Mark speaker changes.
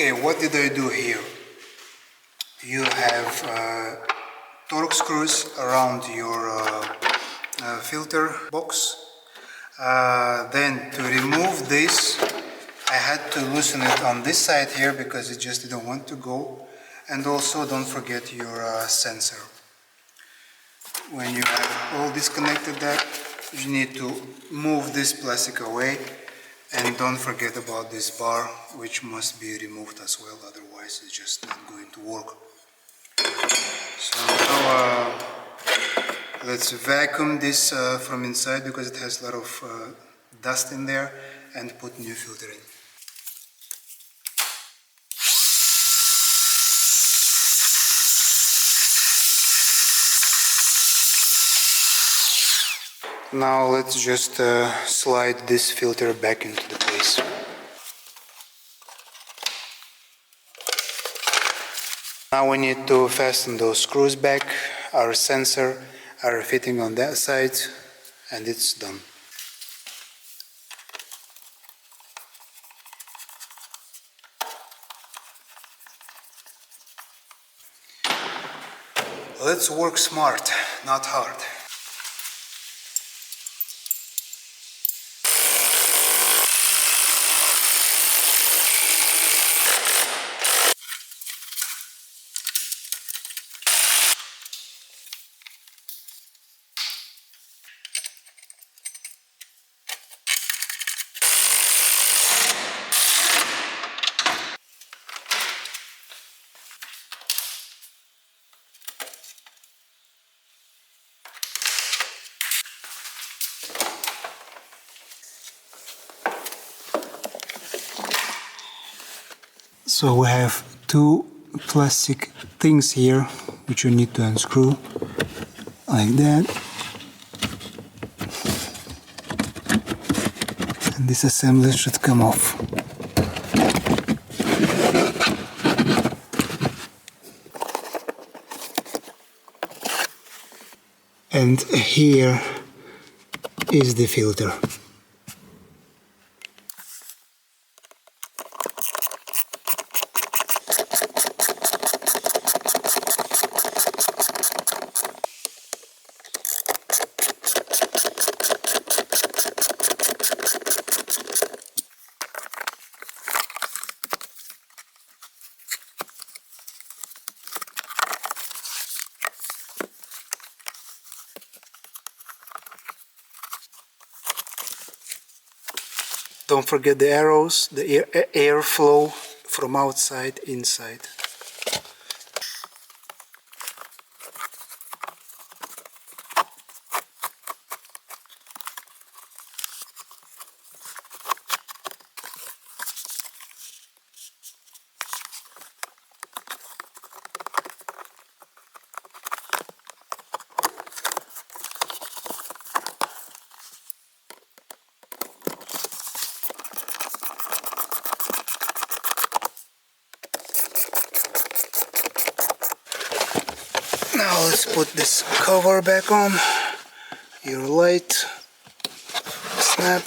Speaker 1: Okay, what did I do here? You have torque screws around your filter box. Then to remove this, I had to loosen it on this side here because it just didn't want to go. And also don't forget your sensor. When you have all disconnected that, you need to move this plastic away, and don't forget about this bar, which must be removed as well, otherwise it's just not going to work. So now let's vacuum this from inside because it has a lot of dust in there, and put new filter in. Now let's just slide this filter back into the place. Now we need to fasten those screws back. Our sensor are fitting on that side, and it's done. Let's work smart, not hard. So we have two plastic things here which you need to unscrew like that, and this assembly should come off. And here is the filter. Don't forget the arrows, the air flow from outside inside. Now let's put this cover back on. Your light, snap.